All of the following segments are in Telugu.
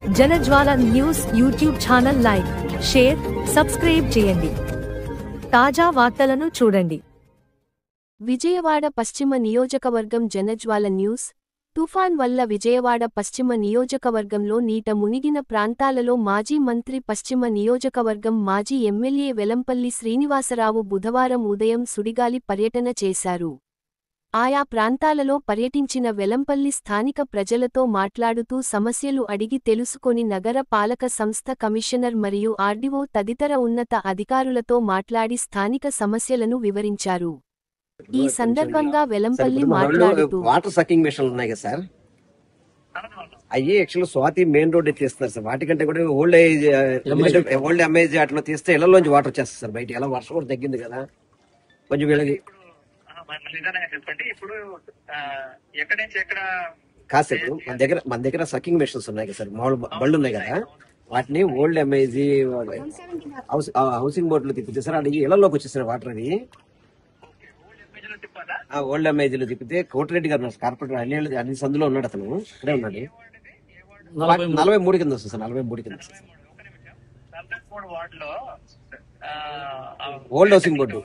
జనజ్వాల news YouTube channel like, share, subscribe చేయండి. తాజా వార్తలను చూడండి. విజయవాడ పశ్చిమ నియోజకవర్గం జనజ్వాల న్యూస్. తుఫాన్ వల్ల విజయవాడ పశ్చిమ నియోజకవర్గంలో నీట మునిగిన ప్రాంతాలలో మాజీ మంత్రి, పశ్చిమ నియోజకవర్గం మాజీ ఎమ్మెల్యే వెలంపల్లి శ్రీనివాసరావు బుధవారం ఉదయం సుడిగాలి పర్యటన చేశారు. ఆయా ప్రాంతాలలో పర్యటించిన వెలంపల్లి స్థానిక ప్రజలతో మాట్లాడుతూ సమస్యలు అడిగి తెలుసుకొని నగర పాలక సంస్థ కమిషనర్ మరియు ఆర్డీఓ తదితర ఉన్నత అధికారులతో మాట్లాడి స్థానిక సమస్యలను వివరించారు. ఈ సందర్భంగా వెలంపల్లి మాట్లాడుతూ వాటర్ సకింగ్ మిషన్లు ఉన్నాయి కదా సార్, అయ్యి యాక్చువల్ స్వాతి మెయిన్ రోడ్ తీస్తున్నారు సార్. వాటికంటే కూడా ఓల్డ్ ఎంఏజ్ అట్లా తీస్తే ఇళ్లలోంచి వాటర్ వచ్చేస్తుంది సార్ బయట. ఎలా వర్షం కూడా తగ్గింది కదా కొంచెం వీళ్ళకి కాసేపు మన దగ్గర సకింగ్ మిషన్స్ ఉన్నాయి కదా సార్, మామూలు బళ్ళు ఉన్నాయి కదా, వాటిని ఓల్డ్ ఎంఏజీ హౌసింగ్ బోర్డులో తిప్పితే సార్ అది ఇళ్లలోకి వచ్చేసారు వాటర్. అది ఓల్డ్ ఎంఏజీలో తిప్పితే కోటిరెడ్డి గారు కార్పొరేటర్ అన్ని సందులో ఉన్నాడు, అతను ఇక్కడే ఉన్నాడు. 43 కింద వస్తుంది సార్, 43 కింద వస్తుంది ఓల్డ్ హౌసింగ్ బోర్డు.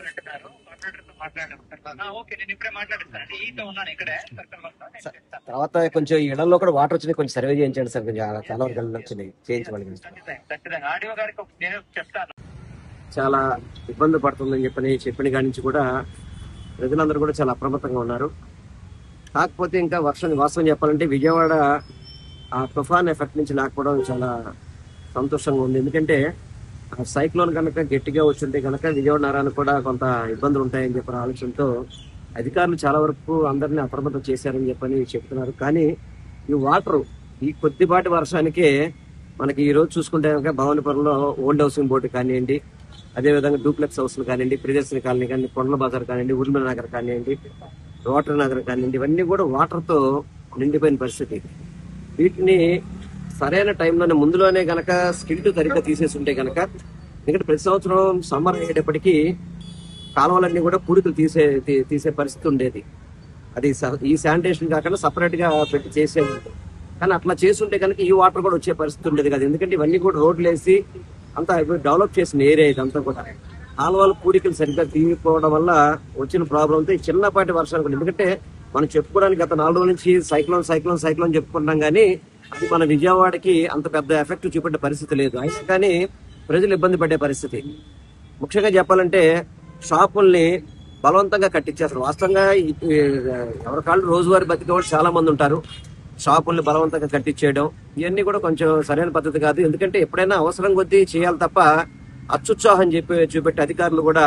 తర్వాత కొంచెం ఇళ్లలో కూడా వాటర్ వచ్చినాయి, కొంచెం సర్వే చేయించండి సార్. కొంచెం చాలా వరకు వచ్చినాయి, చేయించమని. చాలా ఇబ్బంది పడుతుందని చెప్పిన కాడి నుంచి కూడా ప్రజలందరూ కూడా చాలా అప్రమత్తంగా ఉన్నారు. కాకపోతే ఇంకా వాస్తవం చెప్పాలంటే విజయవాడ ఆ తుఫాన్ ఎఫెక్ట్ నుంచి లేకపోవడం చాలా సంతోషంగా ఉంది. ఎందుకంటే సైక్లోన్ కనుక గట్టిగా వచ్చింటే కనుక విజయవాడ నగరానికి కూడా కొంత ఇబ్బందులు ఉంటాయని చెప్పిన ఆలోచనతో అధికారులు చాలా వరకు అందరినీ అప్రమత్తం చేశారని చెప్తున్నారు. కానీ ఈ వాటర్ ఈ కొద్దిపాటి వర్షానికే మనకి ఈ రోజు చూసుకుంటే కనుక భవానీపురంలో ఓల్డ్ హౌసింగ్ బోర్డు కానివ్వండి, అదేవిధంగా డూప్లెక్స్ హౌస్లు కానివ్వండి, ప్రియదర్శిని కాలనీ కానీ, కొండల బజార్ కానివ్వండి, ఉర్మిళ నగర్ కానివ్వండి, రోటరీ నగర్ కానివ్వండి, ఇవన్నీ కూడా వాటర్తో నిండిపోయిన పరిస్థితి. వీటిని సరైన టైంలోనే ముందులోనే గనక స్కిల్ట్ సరిగ్గా తీసేసి ఉంటే గనక, ఎందుకంటే ప్రతి సంవత్సరం సమ్మర్ అయ్యేటప్పటికీ కాలువలన్నీ కూడా పూడికలు తీసే పరిస్థితి ఉండేది. అది ఈ శానిటేషన్ కాకుండా సపరేట్ గా పెట్టి చేసేది. కానీ అట్లా చేస్తుంటే కనుక ఈ వాటర్ కూడా వచ్చే పరిస్థితి ఉండేది కదా. ఎందుకంటే ఇవన్నీ కూడా రోడ్లు వేసి అంతా డెవలప్ చేసిన ఏరియా ఇదంతా కూడా. కాలువలు పూడికలు సరిగ్గా తీయకపోవడం వల్ల వచ్చిన ప్రాబ్లంతో ఈ చిన్నపాటి వర్షాలు కూడా. ఎందుకంటే మనం చెప్పుకోవడానికి గత 4 రోజుల నుంచి సైక్లోన్ చెప్పుకుంటాం, కానీ అది మన విజయవాడకి అంత పెద్ద ఎఫెక్ట్ చూపెట్టే పరిస్థితి లేదు. అయినా కానీ ప్రజలు ఇబ్బంది పడే పరిస్థితి. ముఖ్యంగా చెప్పాలంటే షాపుల్ని బలవంతంగా కట్టించేస్తారు. వాస్తవంగా ఎవరి కాళ్ళు రోజువారీ బతికేవాళ్ళు చాలా మంది ఉంటారు. షాపుల్ని బలవంతంగా కట్టించేయడం ఇవన్నీ కూడా కొంచెం సరైన పద్ధతి కాదు. ఎందుకంటే ఎప్పుడైనా అవసరం కొద్దీ చేయాలి తప్ప అత్యుత్సాహం చూపెట్టే అధికారులు కూడా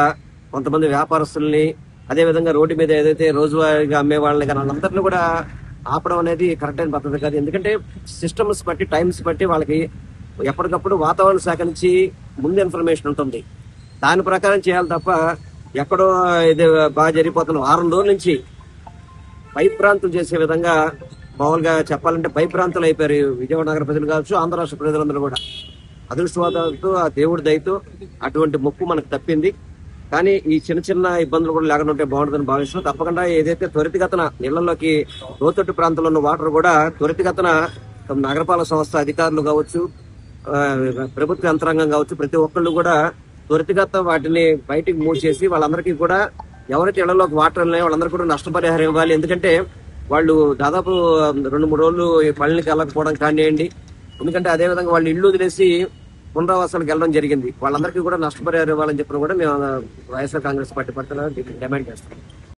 కొంతమంది వ్యాపారస్తుల్ని, అదేవిధంగా రోడ్డు మీద ఏదైతే రోజువారీగా అమ్మే వాళ్ళని కానీ వాళ్ళందరినీ కూడా ఆపడం అనేది కరెక్ట్ అయిన పద్ధతి కాదు. ఎందుకంటే సిస్టమ్స్ బట్టి, టైమ్స్ బట్టి వాళ్ళకి ఎప్పటికప్పుడు వాతావరణ శాఖ నుంచి ముందు ఇన్ఫర్మేషన్ ఉంటుంది. దాని ప్రకారం చేయాలి తప్ప ఎక్కడో ఇది బాగా జరిగిపోతున్న 6 రోజుల నుంచి భయభ్రాంతులు చేసే విధంగా, మామూలుగా చెప్పాలంటే భయభ్రాంతులు అయిపోయారు విజయవాడ నగర ప్రజలు కావచ్చు, ఆంధ్ర రాష్ట్ర ప్రజలందరూ కూడా. అదృష్టవాదాలతో ఆ దేవుడి దయతో అటువంటి ముప్పు మనకు తప్పింది. కానీ ఈ చిన్న ఇబ్బందులు కూడా లేకుండా ఉంటే బాగుంటుందని భావిస్తున్నాం. తప్పకుండా ఏదైతే త్వరితగతన ఇళ్లలోకి లోతట్టు ప్రాంతంలో ఉన్న వాటర్ కూడా త్వరితగతన నగరపాలక సంస్థ అధికారులు కావచ్చు, ప్రభుత్వ యంత్రాంగం కావచ్చు, ప్రతి ఒక్కళ్ళు కూడా త్వరితగత వాటిని బయటికి మూవ్ చేసి వాళ్ళందరికీ కూడా ఎవరైతే ఇళ్లలోకి వాటర్ ఉన్నాయో వాళ్ళందరూ కూడా నష్టపరిహారం ఇవ్వాలి. ఎందుకంటే వాళ్ళు దాదాపు 2-3 రోజులు పళ్ళకి వెళ్ళకపోవడం కానివ్వండి. ఎందుకంటే అదేవిధంగా వాళ్ళు ఇల్లు వదిలేసి పునరావాసాలకు వెళ్ళడం జరిగింది. వాళ్ళందరికీ కూడా నష్టపరిహారం ఇవ్వాలని చెప్పిన కూడా మేము వైఎస్ఆర్ కాంగ్రెస్ పార్టీ పట్ల డిమాండ్ చేస్తాం.